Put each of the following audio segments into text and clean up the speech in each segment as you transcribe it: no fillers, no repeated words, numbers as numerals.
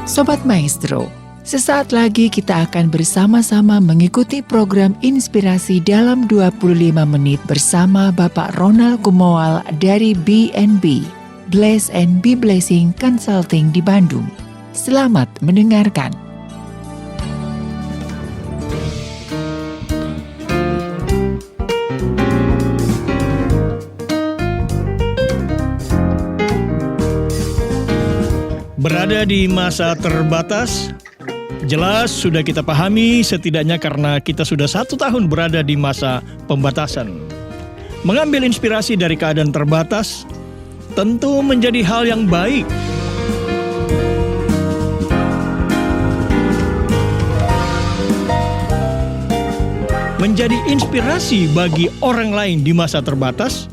Sobat Maestro, sesaat lagi kita akan bersama-sama mengikuti program inspirasi dalam 25 menit bersama Bapak Ronald Kumoal dari BNB, Bless and Be Blessing Consulting di Bandung. Selamat mendengarkan. Berada di masa terbatas, jelas sudah kita pahami setidaknya karena kita sudah 1 tahun berada di masa pembatasan. Mengambil inspirasi dari keadaan terbatas tentu menjadi hal yang baik. Menjadi inspirasi bagi orang lain di masa terbatas,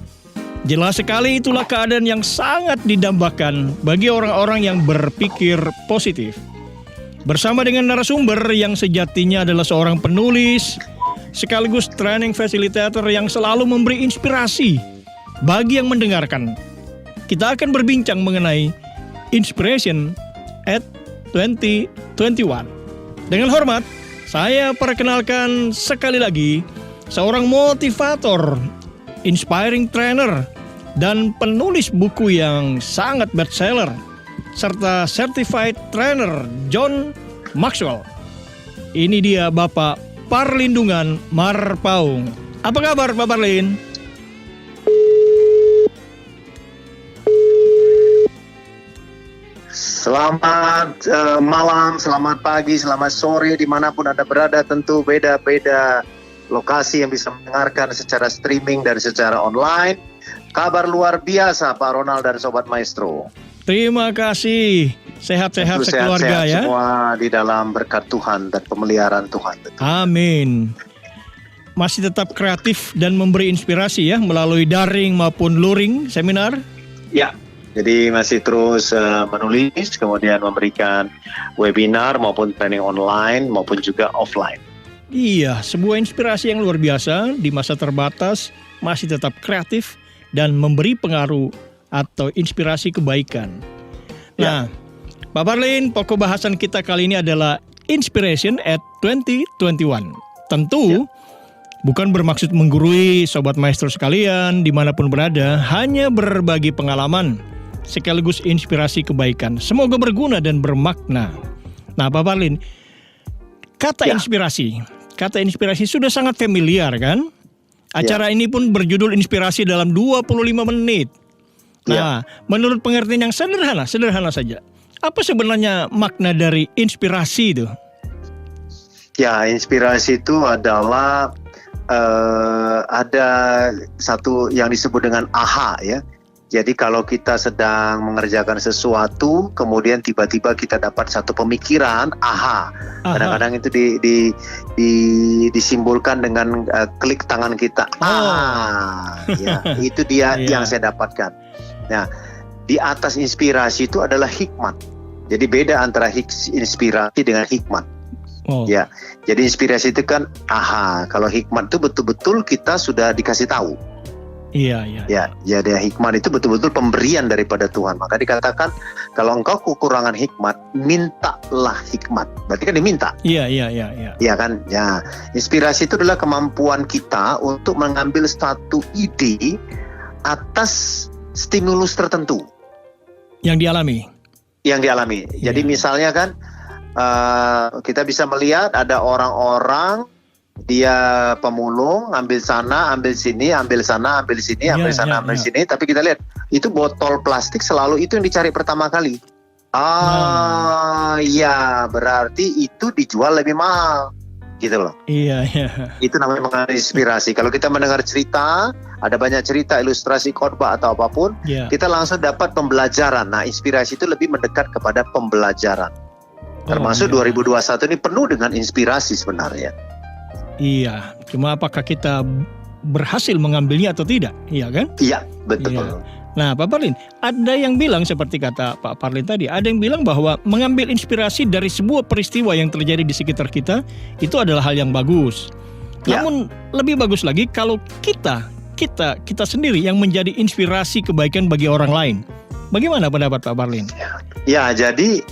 jelas sekali itulah keadaan yang sangat didambakan bagi orang-orang yang berpikir positif. Bersama dengan narasumber yang sejatinya adalah seorang penulis, sekaligus training facilitator yang selalu memberi inspirasi bagi yang mendengarkan. Kita akan berbincang mengenai Inspiration at 2021. Dengan hormat, saya perkenalkan sekali lagi seorang motivator, inspiring trainer, dan penulis buku yang sangat bestseller, serta certified trainer John Maxwell. Ini dia Bapak Parlindungan Marpaung. Apa kabar Pak Parlin? Selamat malam, selamat pagi, selamat sore, dimanapun Anda berada. Tentu beda-beda lokasi yang bisa mendengarkan secara streaming dan secara online. Kabar luar biasa Pak Ronald dan Sobat Maestro. Terima kasih. Sehat-sehat sekeluarga ya. Semua di dalam berkat Tuhan dan pemeliharaan Tuhan. Betul. Amin. Masih tetap kreatif dan memberi inspirasi ya melalui daring maupun luring seminar. Ya, jadi masih terus menulis, kemudian memberikan webinar maupun training online maupun juga offline. Iya, sebuah inspirasi yang luar biasa di masa terbatas, masih tetap kreatif dan memberi pengaruh atau inspirasi kebaikan. Nah, Pak Parlin, pokok bahasan kita kali ini adalah Inspiration at 2021. Tentu bukan bermaksud menggurui Sobat Maestro sekalian dimanapun berada, hanya berbagi pengalaman sekaligus inspirasi kebaikan. Semoga berguna dan bermakna. Nah, Pak Parlin, kata inspirasi sudah sangat familiar kan? Acara ini pun berjudul Inspirasi dalam 25 menit. Nah, menurut pengertian yang sederhana saja. Apa sebenarnya makna dari inspirasi itu? Ya, inspirasi itu adalah ada satu yang disebut dengan aha ya. Jadi kalau kita sedang mengerjakan sesuatu, kemudian tiba-tiba kita dapat satu pemikiran, aha. Kadang-kadang itu disimbolkan dengan klik tangan kita. Ya, itu dia yang saya dapatkan. Nah, di atas inspirasi itu adalah hikmat. Jadi beda antara inspirasi dengan hikmat. Ya, jadi inspirasi itu kan aha. Kalau hikmat itu betul-betul kita sudah dikasih tahu. Iya. Ya, jadi hikmat itu betul-betul pemberian daripada Tuhan. Maka dikatakan kalau engkau kekurangan hikmat, mintalah hikmat. Berarti kan diminta. Iya. Iya kan? Ya, inspirasi itu adalah kemampuan kita untuk mengambil satu ide atas stimulus tertentu yang dialami. Jadi misalnya kan kita bisa melihat ada orang-orang dia pemulung, ambil sana, ambil sini, ambil sana, ambil sini, ambil sana, ambil sini. Tapi kita lihat itu botol plastik selalu itu yang dicari pertama kali. Iya, berarti itu dijual lebih mahal, gitu loh. Iya. Itu namanya mengenai inspirasi. Kalau kita mendengar cerita, ada banyak cerita, ilustrasi, khotbah atau apapun, kita langsung dapat pembelajaran. Nah, inspirasi itu lebih mendekat kepada pembelajaran. Termasuk 2021 ini penuh dengan inspirasi sebenarnya. Iya, cuma apakah kita berhasil mengambilnya atau tidak, iya kan? Iya, betul. Iya. Nah, Pak Parlin, ada yang bilang seperti kata Pak Parlin tadi, ada yang bilang bahwa mengambil inspirasi dari sebuah peristiwa yang terjadi di sekitar kita itu adalah hal yang bagus. Namun lebih bagus lagi kalau kita sendiri yang menjadi inspirasi kebaikan bagi orang lain. Bagaimana pendapat Pak Parlin? Ya, jadi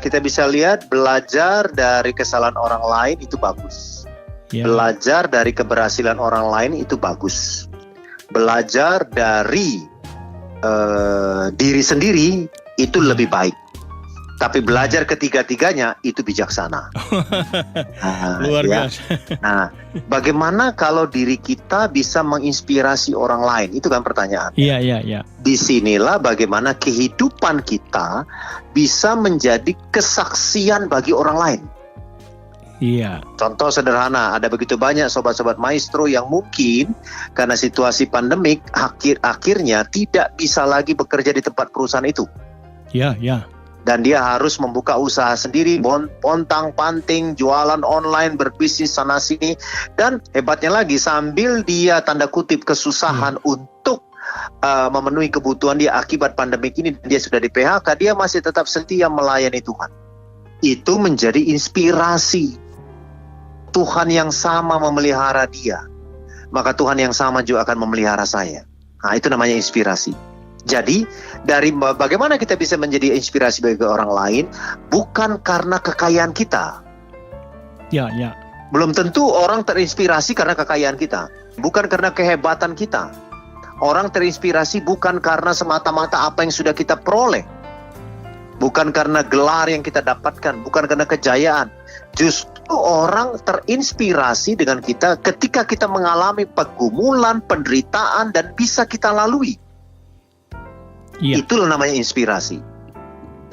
kita bisa lihat belajar dari kesalahan orang lain itu bagus. Ya. Belajar dari keberhasilan orang lain itu bagus. Belajar dari diri sendiri itu lebih baik. Tapi belajar ketiga-tiganya itu bijaksana. Luar ya. biasa. Nah, bagaimana kalau diri kita bisa menginspirasi orang lain? Itu kan pertanyaan. Iya. Disinilah bagaimana kehidupan kita bisa menjadi kesaksian bagi orang lain. Iya. Contoh sederhana, ada begitu banyak sobat-sobat maestro yang mungkin karena situasi pandemik akhirnya tidak bisa lagi bekerja di tempat perusahaan itu. Ya. Dan dia harus membuka usaha sendiri, pontang-panting, jualan online, berbisnis sana-sini. Dan hebatnya lagi, sambil dia tanda kutip kesusahan untuk memenuhi kebutuhan dia akibat pandemik ini, dia sudah di PHK, dia masih tetap setia melayani Tuhan. Itu menjadi inspirasi. Tuhan yang sama memelihara dia, maka Tuhan yang sama juga akan memelihara saya. Nah, itu namanya inspirasi. Jadi, dari bagaimana kita bisa menjadi inspirasi bagi orang lain, bukan karena kekayaan kita. Ya. Belum tentu orang terinspirasi karena kekayaan kita, bukan karena kehebatan kita. Orang terinspirasi bukan karena semata-mata apa yang sudah kita peroleh, bukan karena gelar yang kita dapatkan, bukan karena kejayaan. Justru orang terinspirasi dengan kita ketika kita mengalami pergumulan, penderitaan, dan bisa kita lalui. Iya. Itulah namanya inspirasi.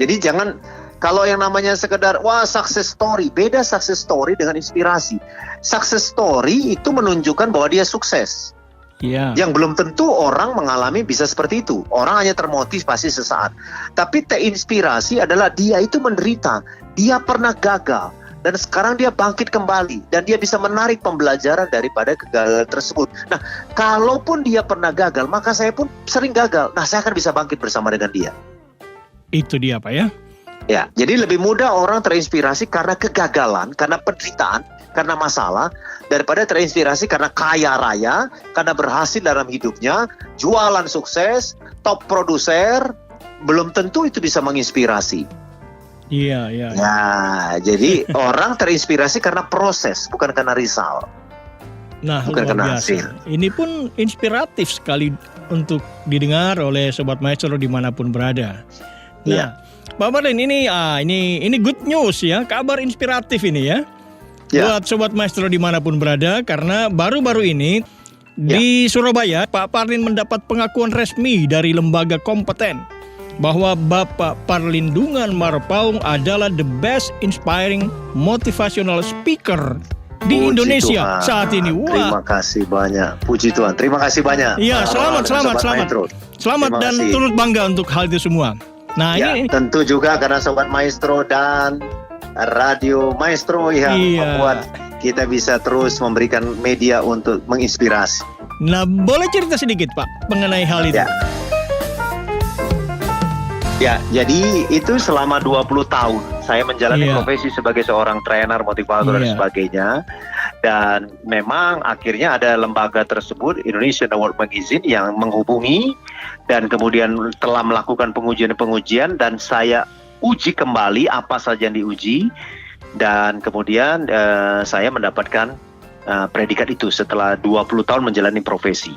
Jadi jangan, kalau yang namanya sekedar success story, beda success story dengan inspirasi. Success story itu menunjukkan bahwa dia sukses. Iya. Yang belum tentu orang mengalami bisa seperti itu. Orang hanya termotivasi sesaat. Tapi terinspirasi adalah dia itu menderita, dia pernah gagal, dan sekarang dia bangkit kembali, dan dia bisa menarik pembelajaran daripada kegagalan tersebut. Nah, kalaupun dia pernah gagal, maka saya pun sering gagal. Nah, saya akan bisa bangkit bersama dengan dia. Itu dia, Pak ya. Ya, jadi lebih mudah orang terinspirasi karena kegagalan, karena penderitaan, karena masalah, daripada terinspirasi karena kaya raya, karena berhasil dalam hidupnya, jualan sukses, top produser. Belum tentu itu bisa menginspirasi. Iya. Nah, jadi orang terinspirasi karena proses, bukan karena result. Nah, bukan luar karena biasa. hasil. Ini pun inspiratif sekali untuk didengar oleh Sobat Maestro dimanapun berada. Nah, Pak Marlin, ini good news ya, kabar inspiratif ini ya. Buat Sobat Maestro dimanapun berada, karena baru-baru ini di Surabaya, Pak Parlin mendapat pengakuan resmi dari lembaga kompeten bahwa Bapak Parlindungan Marpaung adalah the best inspiring motivational speaker di Puji Indonesia Tuhan. saat ini. Wah. Terima kasih banyak. Puji Tuhan. Terima kasih banyak. Iya, selamat Sobat Maestro. Selamat Terima dan kasih. turut bangga untuk hal itu semua. Nah, ini tentu juga karena Sobat Maestro dan Radio Maestro yang membuat kita bisa terus memberikan media untuk menginspirasi. Nah, boleh cerita sedikit Pak mengenai hal itu? Ya, jadi itu selama 20 tahun saya menjalani profesi sebagai seorang trainer, motivator dan sebagainya. Dan memang akhirnya ada lembaga tersebut, Indonesian Award Magazine, yang menghubungi dan kemudian telah melakukan pengujian-pengujian, dan saya uji kembali apa saja yang diuji, dan kemudian saya mendapatkan predikat itu setelah 20 tahun menjalani profesi.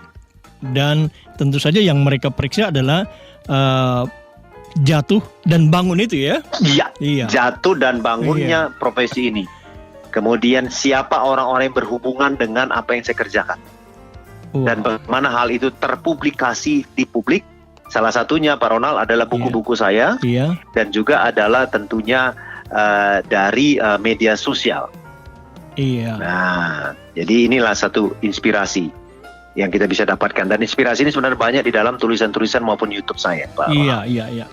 Dan tentu saja yang mereka periksa adalah jatuh dan bangun itu ya? Iya. Jatuh dan bangunnya profesi ini. Kemudian siapa orang-orang yang berhubungan dengan apa yang saya kerjakan. Dan bagaimana hal itu terpublikasi di publik. Salah satunya Pak Ronald adalah buku-buku saya. Dan juga adalah tentunya dari media sosial. Nah, jadi inilah satu inspirasi yang kita bisa dapatkan. Dan inspirasi ini sebenarnya banyak di dalam tulisan-tulisan maupun YouTube saya, Pak. Iya.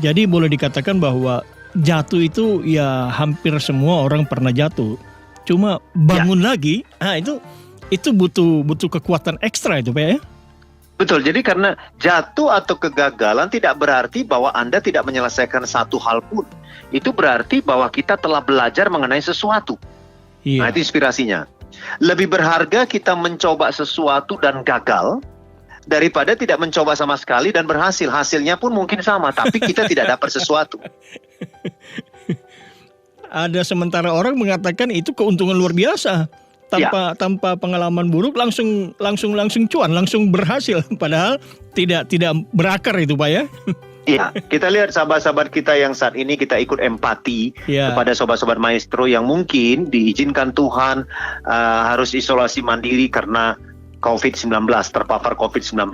Jadi boleh dikatakan bahwa jatuh itu ya hampir semua orang pernah jatuh. Cuma bangun lagi, nah itu butuh kekuatan ekstra itu Pak ya? Betul, jadi karena jatuh atau kegagalan tidak berarti bahwa Anda tidak menyelesaikan satu hal pun. Itu berarti bahwa kita telah belajar mengenai sesuatu. Nah, itu inspirasinya. Lebih berharga kita mencoba sesuatu dan gagal daripada tidak mencoba sama sekali dan berhasil. Hasilnya pun mungkin sama, tapi kita tidak dapat sesuatu. Ada sementara orang mengatakan itu keuntungan luar biasa. Tanpa pengalaman buruk langsung cuan, langsung berhasil. Padahal tidak berakar itu, Pak ya. Iya, kita lihat sahabat-sahabat kita yang saat ini kita ikut empati kepada sobat-sobat maestro yang mungkin diizinkan Tuhan harus isolasi mandiri karena COVID-19, terpapar COVID-19.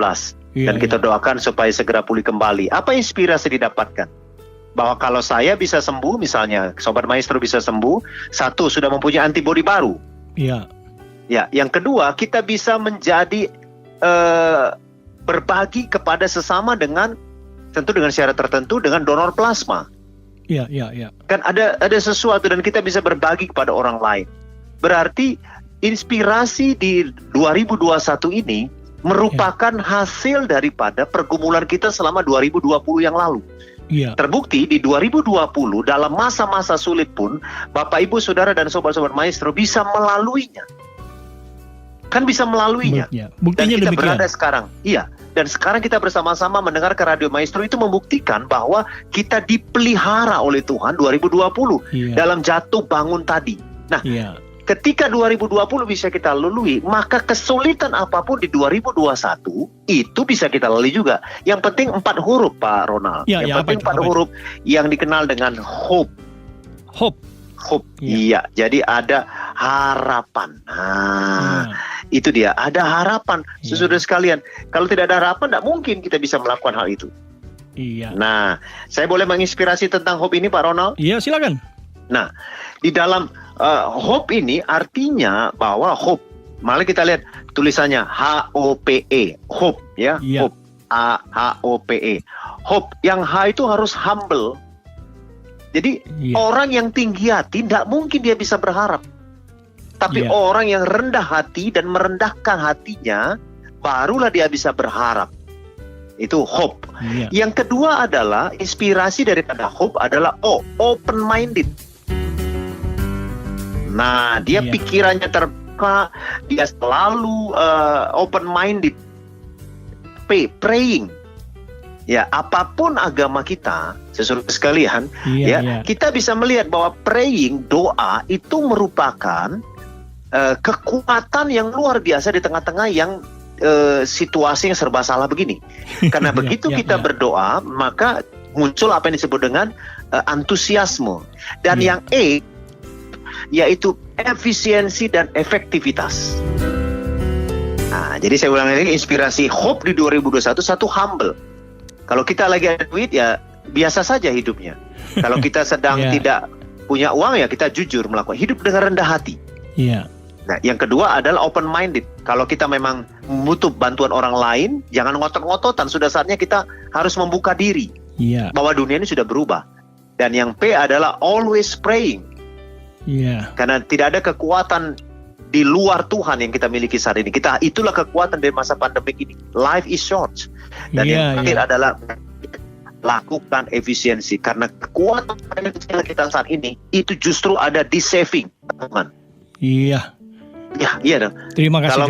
Dan kita doakan supaya segera pulih kembali. Apa inspirasi didapatkan? Bahwa kalau saya bisa sembuh, misalnya sobat maestro bisa sembuh, satu, sudah mempunyai antibodi baru. Iya. Ya, yang kedua, kita bisa menjadi berbagi kepada sesama tentu dengan syarat tertentu dengan donor plasma. Iya. Kan ada sesuatu dan kita bisa berbagi kepada orang lain. Berarti inspirasi di 2021 ini merupakan hasil daripada pergumulan kita selama 2020 yang lalu. Iya. Terbukti di 2020 dalam masa-masa sulit pun Bapak Ibu Saudara dan sobat-sobat maestro bisa melaluinya. Kan bisa melaluinya. Buktinya dan kita demikian. berada sekarang. Iya. Dan sekarang kita bersama-sama mendengar ke Radio Maestro itu membuktikan bahwa kita dipelihara oleh Tuhan 2020 dalam jatuh bangun tadi. Nah, ketika 2020 bisa kita lalui, maka kesulitan apapun di 2021 itu bisa kita lalui juga. Yang penting 4 huruf, Pak Ronald. Yang penting 4 huruf yang dikenal dengan hope. Hope. Iya, jadi ada harapan. Itu dia, ada harapan. Saudara sekalian, kalau tidak ada harapan, tidak mungkin kita bisa melakukan hal itu. Iya. Nah, saya boleh menginspirasi tentang hope ini, Pak Ronald? Iya, silakan. Nah, di dalam hope ini artinya bahwa hope, malah kita lihat tulisannya H-O-P-E, hope ya, hope, H-O-P-E. Hope, yang H itu harus humble. Jadi orang yang tinggi hati tidak mungkin dia bisa berharap. Tapi orang yang rendah hati dan merendahkan hatinya, barulah dia bisa berharap. Itu hope. Yang kedua adalah inspirasi daripada hope adalah open minded. Nah, dia pikirannya terbuka, dia selalu open minded. Praying. Ya, apapun agama kita, sesuatu sekalian, kita bisa melihat bahwa praying, doa itu merupakan kekuatan yang luar biasa di tengah-tengah yang situasi yang serba salah begini. Karena begitu kita berdoa, maka muncul apa yang disebut dengan antusiasme. Dan yang E, yaitu efisiensi dan efektivitas. Nah, jadi saya ulang lagi, inspirasi hope di 2021, satu humble. Kalau kita lagi ada duit, ya biasa saja hidupnya. Kalau kita sedang tidak punya uang, ya kita jujur melakukan hidup dengan rendah hati. Nah, yang kedua adalah open minded. Kalau kita memang butuh bantuan orang lain, jangan ngotot-ngototan. Sudah saatnya kita harus membuka diri bahwa dunia ini sudah berubah. Dan yang P adalah always praying. Karena tidak ada kekuatan di luar Tuhan yang kita miliki saat ini. Itulah kekuatan dari masa pandemi ini. Life is short. Dan yang terakhir adalah lakukan efisiensi. Karena kekuatan finansial kita saat ini itu justru ada di saving, teman. Iya dong. Terima kasih.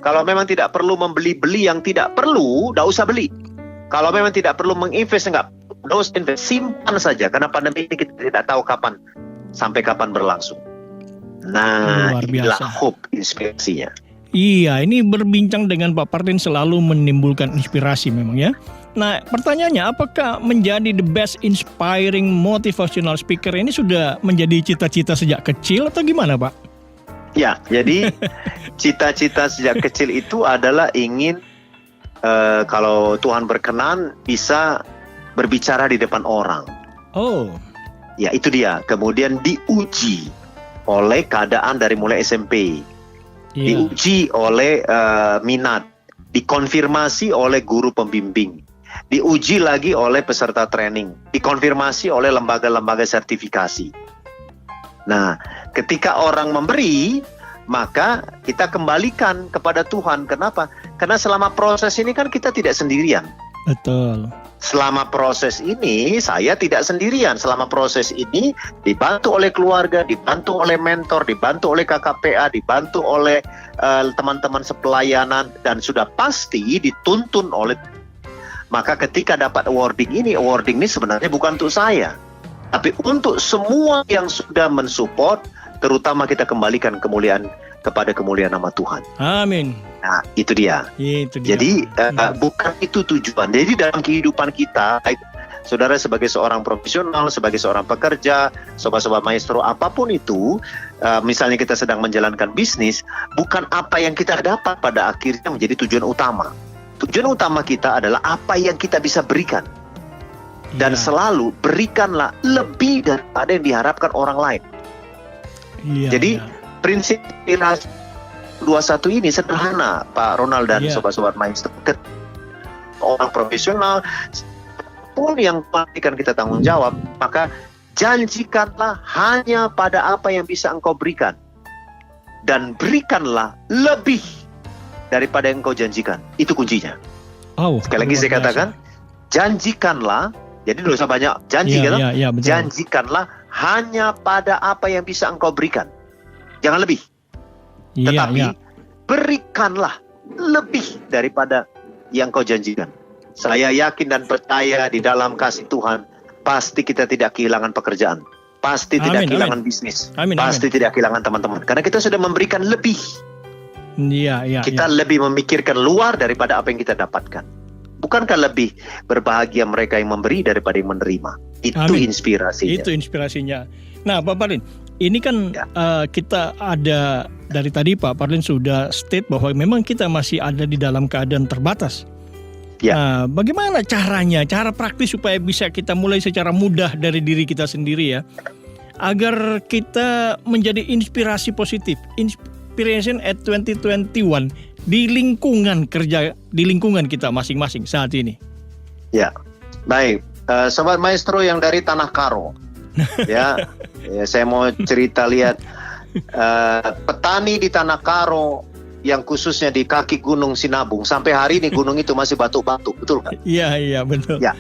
Kalau memang tidak perlu membeli yang tidak perlu, tidak usah beli. Kalau memang tidak perlu menginvest, tidak usah invest, simpan saja. Karena pandemi ini kita tidak tahu sampai kapan berlangsung. Nah, inilah hope inspirasinya. Iya, ini berbincang dengan Pak Partin selalu menimbulkan inspirasi memang ya. Nah, pertanyaannya, apakah menjadi the best inspiring motivational speaker ini sudah menjadi cita-cita sejak kecil atau gimana, Pak? Ya, jadi cita-cita sejak kecil itu adalah ingin kalau Tuhan berkenan bisa berbicara di depan orang. Oh. Ya, itu dia. Kemudian diuji oleh keadaan dari mulai SMP. Diuji oleh minat, dikonfirmasi oleh guru pembimbing, diuji lagi oleh peserta training, dikonfirmasi oleh lembaga-lembaga sertifikasi. Nah, ketika orang memberi, maka kita kembalikan kepada Tuhan. Kenapa? Karena selama proses ini kan kita tidak sendirian. Betul. Selama proses ini saya tidak sendirian. Selama proses ini dibantu oleh keluarga, dibantu oleh mentor, dibantu oleh KKPA, dibantu oleh teman-teman sepelayanan, dan sudah pasti dituntun oleh. Maka ketika dapat awarding ini sebenarnya bukan untuk saya. Tapi untuk semua yang sudah mensupport, terutama kita kembalikan kemuliaan kepada kemuliaan nama Tuhan. Amin. Nah, itu dia. Itu dia. Jadi bukan itu tujuan. Jadi dalam kehidupan kita, saudara sebagai seorang profesional, sebagai seorang pekerja, sobat-sobat maestro, apapun itu, misalnya kita sedang menjalankan bisnis, bukan apa yang kita dapat pada akhirnya menjadi tujuan utama. Tujuan utama kita adalah apa yang kita bisa berikan. Dan Iya. selalu berikanlah lebih daripada yang diharapkan orang lain. Iya, Jadi iya. prinsip inspirasi 21 ini sederhana, Pak Ronald dan Iya. sobat-sobat maestro. Orang profesional pun yang pastikan kita tanggung jawab, maka janjikanlah hanya pada apa yang bisa engkau berikan, dan berikanlah lebih daripada yang engkau janjikan. Itu kuncinya. Oh, Sekali lagi luar saya saya katakan, janjikanlah. Jadi dosa banyak janji kan? Iya, betul. Janjikanlah hanya pada apa yang bisa engkau berikan. Jangan lebih. Iya, Tetapi iya. berikanlah lebih daripada yang kau janjikan. Saya yakin dan percaya di dalam kasih Tuhan, pasti kita tidak kehilangan pekerjaan. Pasti tidak Amin, kehilangan bisnis. Amin, Pasti tidak kehilangan teman-teman. Karena kita sudah memberikan lebih. Iya, iya. Kita lebih memikirkan luar daripada apa yang kita dapatkan. Bukankah lebih berbahagia mereka yang memberi daripada yang menerima? Itu Amin. inspirasinya. Itu inspirasinya. Nah, Pak Parlin, ini kan Ya. kita ada dari tadi Pak Parlin sudah state bahwa memang kita masih ada di dalam keadaan terbatas. Ya. Nah, bagaimana caranya, cara praktis supaya bisa kita mulai secara mudah dari diri kita sendiri ya, agar kita menjadi inspirasi positif, inspiration at 2021 di lingkungan kerja, di lingkungan kita masing-masing saat ini. Ya, baik. Sobat Maestro yang dari Tanah Karo, ya, saya mau cerita lihat petani di Tanah Karo yang khususnya di kaki Gunung Sinabung. Sampai hari ini gunung itu masih batu-batu, betul kan? Iya, iya betul. Ya.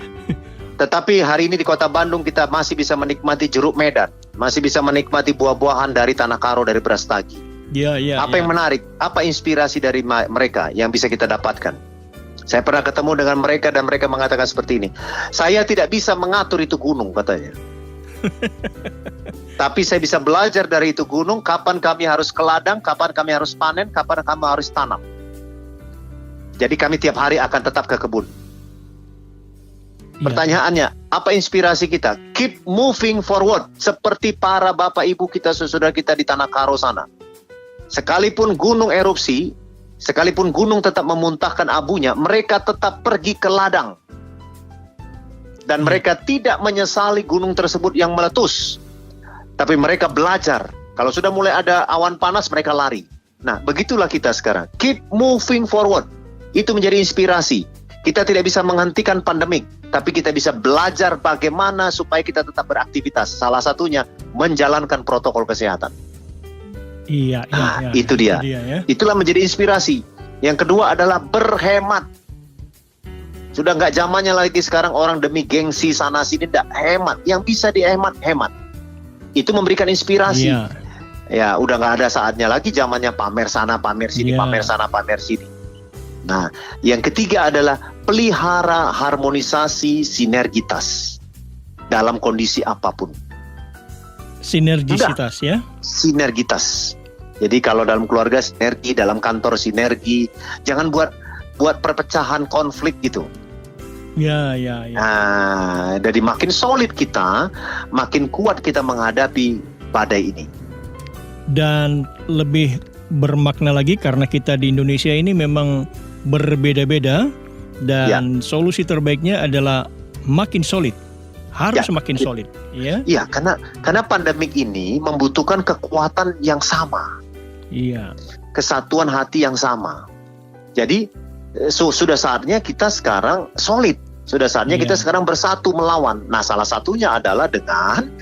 Tetapi hari ini di Kota Bandung kita masih bisa menikmati jeruk Medan, masih bisa menikmati buah-buahan dari Tanah Karo, dari Brastagi. Iya, iya. Apa yang menarik? Apa inspirasi dari mereka yang bisa kita dapatkan? Saya pernah ketemu dengan mereka dan mereka mengatakan seperti ini. Saya tidak bisa mengatur itu gunung, katanya. Tapi saya bisa belajar dari itu gunung, kapan kami harus ke ladang, kapan kami harus panen, kapan kami harus tanam. Jadi kami tiap hari akan tetap ke kebun. Iya. Pertanyaannya, apa inspirasi kita? Keep moving forward. Seperti para bapak ibu kita, saudara kita di Tanah Karo sana. Sekalipun gunung erupsi, sekalipun gunung tetap memuntahkan abunya, mereka tetap pergi ke ladang. Dan mereka tidak menyesali gunung tersebut yang meletus. Tapi mereka belajar. Kalau sudah mulai ada awan panas, mereka lari. Nah, begitulah kita sekarang. Keep moving forward. Itu menjadi inspirasi. Kita tidak bisa menghentikan pandemik, tapi kita bisa belajar bagaimana supaya kita tetap beraktivitas. Salah satunya, menjalankan protokol kesehatan. Iya, Nah, itu dia. ya. Itulah menjadi inspirasi. Yang kedua adalah berhemat. Sudah nggak zamannya lagi sekarang orang demi gengsi sana sini, tidak hemat. Yang bisa dihemat, hemat. Itu memberikan inspirasi. Iya. Ya, udah nggak ada saatnya lagi zamannya pamer sana, pamer sini, Iya. pamer sana, pamer sini. Nah, yang ketiga adalah pelihara harmonisasi sinergitas dalam kondisi apapun. Sinergisitas ya. Sinergitas. Jadi kalau dalam keluarga sinergi, dalam kantor sinergi, jangan buat perpecahan konflik gitu. Ya. Nah, jadi makin solid kita, makin kuat kita menghadapi badai ini. Dan lebih bermakna lagi karena kita di Indonesia ini memang berbeda-beda dan solusi terbaiknya adalah makin solid. Harus makin solid, ya. Iya, karena pandemik ini membutuhkan kekuatan yang sama. Iya. Kesatuan hati yang sama. Jadi sudah saatnya kita sekarang solid. Sudah saatnya kita sekarang bersatu melawan. Nah, salah satunya adalah dengan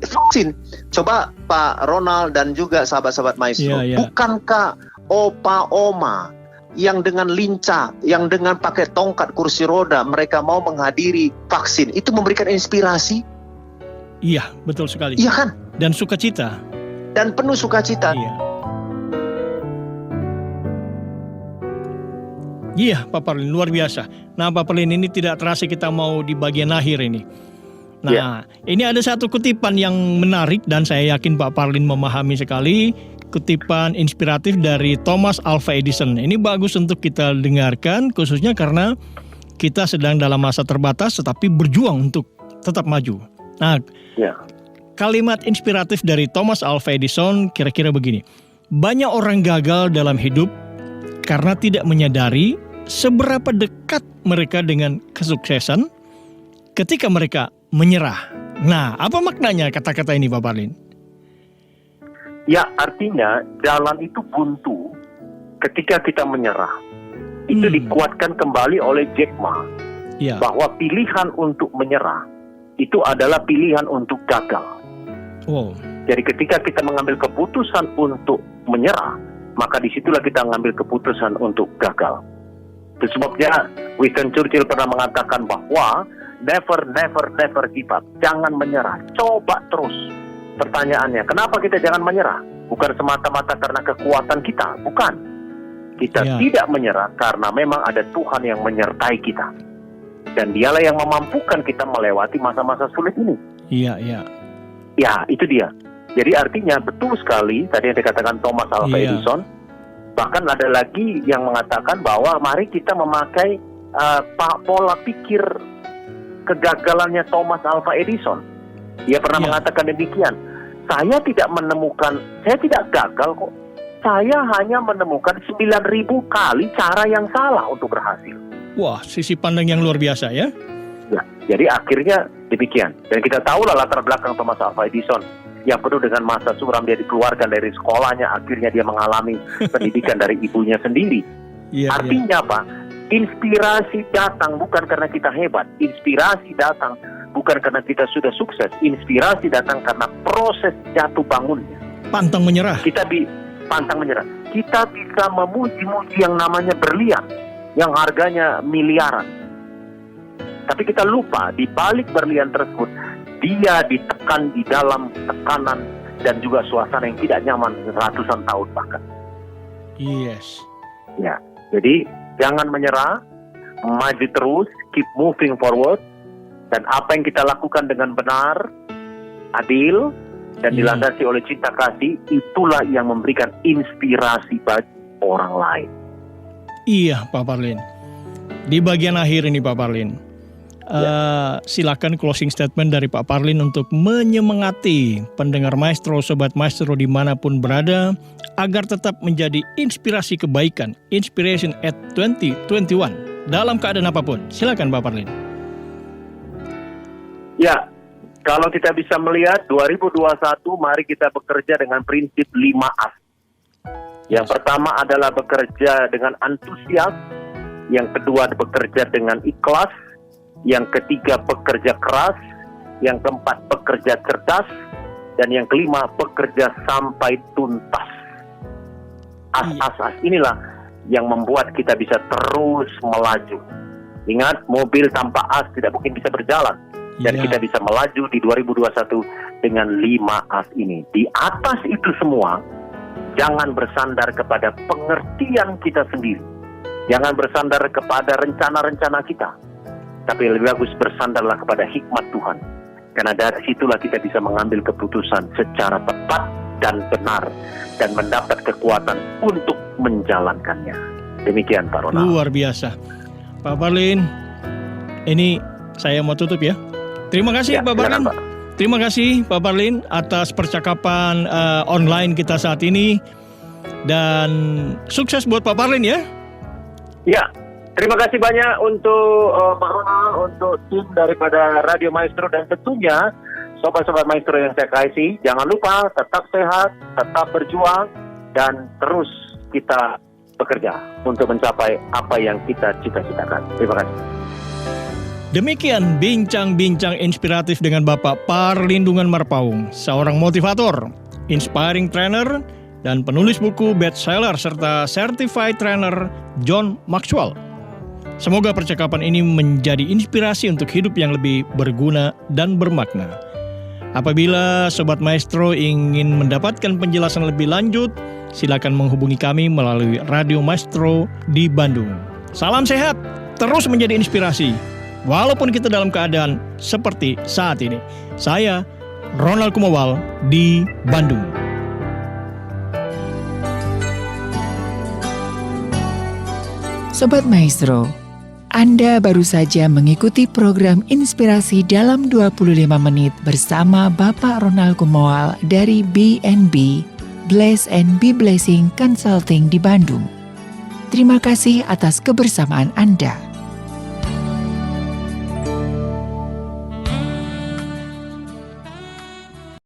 vaksin. Coba Pak Ronald dan juga sahabat-sahabat Maestro, bukankah opa oma yang dengan lincah, yang dengan pakai tongkat kursi roda, mereka mau menghadiri vaksin, itu memberikan inspirasi? Iya, betul sekali. Iya kan? Dan sukacita. Dan penuh sukacita. Iya, Pak Parlin, luar biasa. Nah, Pak Parlin, ini tidak terasa kita mau di bagian akhir ini. Nah, ini ada satu kutipan yang menarik dan saya yakin Pak Parlin memahami sekali. Kutipan inspiratif dari Thomas Alva Edison. Ini bagus untuk kita dengarkan, khususnya karena kita sedang dalam masa terbatas tetapi berjuang untuk tetap maju. Nah, kalimat inspiratif dari Thomas Alva Edison kira-kira begini. Banyak orang gagal dalam hidup karena tidak menyadari seberapa dekat mereka dengan kesuksesan ketika mereka menyerah. Nah, apa maknanya kata-kata ini Pak Parlin? Ya, artinya jalan itu buntu ketika kita menyerah. Itu dikuatkan kembali oleh Jack Ma. Bahwa pilihan untuk menyerah itu adalah pilihan untuk gagal. Jadi ketika kita mengambil keputusan untuk menyerah, maka disitulah kita mengambil keputusan untuk gagal. Itu sebabnya Winston Churchill pernah mengatakan bahwa never give up. Jangan menyerah, coba terus. Pertanyaannya, kenapa kita jangan menyerah? Bukan semata-mata karena kekuatan kita, bukan. Kita tidak menyerah karena memang ada Tuhan yang menyertai kita. Dan dialah yang memampukan kita melewati masa-masa sulit ini. Ya, itu dia. Jadi artinya betul sekali, tadi yang dikatakan Thomas Alva Edison, bahkan ada lagi yang mengatakan bahwa mari kita memakai pola pikir kegagalannya Thomas Alva Edison. Dia pernah mengatakan demikian. Saya tidak gagal kok. Saya hanya menemukan 9.000 kali cara yang salah untuk berhasil. Wah, sisi pandang yang luar biasa ya. Ya, jadi akhirnya demikian. Dan kita tahulah latar belakang Thomas Alva Edison yang penuh dengan masa suram. Dia dikeluarkan dari sekolahnya, akhirnya dia mengalami pendidikan dari ibunya sendiri. Artinya apa? Inspirasi datang bukan karena kita hebat. Inspirasi datang bukan karena kita sudah sukses. Inspirasi datang karena proses jatuh bangunnya. Pantang menyerah. Pantang menyerah. Kita bisa memuji-muji yang namanya berlian, yang harganya miliaran. Tapi kita lupa di balik berlian tersebut, dia ditekan di dalam tekanan dan juga suasana yang tidak nyaman ratusan tahun bahkan. Ya, jadi jangan menyerah, maju terus, keep moving forward. Dan apa yang kita lakukan dengan benar, adil, dan dilandasi oleh cinta kasih, itulah yang memberikan inspirasi bagi orang lain. Iya, Pak Parlin. Di bagian akhir ini Pak Parlin, silakan closing statement dari Pak Parlin untuk menyemangati pendengar Maestro, Sobat Maestro dimanapun berada, agar tetap menjadi inspirasi kebaikan, inspiration at 2021, dalam keadaan apapun. Silakan Pak Parlin. Ya, kalau kita bisa melihat 2021, mari kita bekerja dengan prinsip 5As. Yang pertama adalah bekerja dengan antusias, yang kedua bekerja dengan ikhlas, yang ketiga bekerja keras, yang keempat bekerja cerdas, dan yang kelima bekerja sampai tuntas. As-as inilah yang membuat kita bisa terus melaju. Ingat, mobil tanpa as tidak mungkin bisa berjalan. Dan kita bisa melaju di 2021 dengan 5As ini. Di atas itu semua, jangan bersandar kepada pengertian kita sendiri. Jangan bersandar kepada rencana-rencana kita. Tapi lebih bagus bersandarlah kepada hikmat Tuhan. Karena dari situlah kita bisa mengambil keputusan secara tepat dan benar. Dan mendapat kekuatan untuk menjalankannya. Demikian Pak Ronald. Luar biasa. Pak Parlin, ini saya mau tutup ya. Terima kasih Pak Parlin. Terima kasih Pak Parlin atas percakapan online kita saat ini. Dan sukses buat Pak Parlin ya. Ya, terima kasih banyak untuk Pak Ronald, untuk tim daripada Radio Maestro, dan tentunya sobat-sobat Maestro yang saya kasih. Jangan lupa tetap sehat, tetap berjuang, dan terus kita bekerja untuk mencapai apa yang kita cita-citakan. Terima kasih. Demikian bincang-bincang inspiratif dengan Bapak Parlin Dungan Marpaung, seorang motivator, inspiring trainer, dan penulis buku bestseller serta certified trainer John Maxwell. Semoga percakapan ini menjadi inspirasi untuk hidup yang lebih berguna dan bermakna. Apabila Sobat Maestro ingin mendapatkan penjelasan lebih lanjut, silakan menghubungi kami melalui Radio Maestro di Bandung. Salam sehat, terus menjadi inspirasi. walaupun kita dalam keadaan seperti saat ini. Saya Ronald Kumawal di Bandung. Sobat Maestro, Anda baru saja mengikuti program Inspirasi dalam 25 menit bersama Bapak Ronald Kumawal dari BNB, Bless and Be Blessing Consulting di Bandung. Terima kasih atas kebersamaan Anda.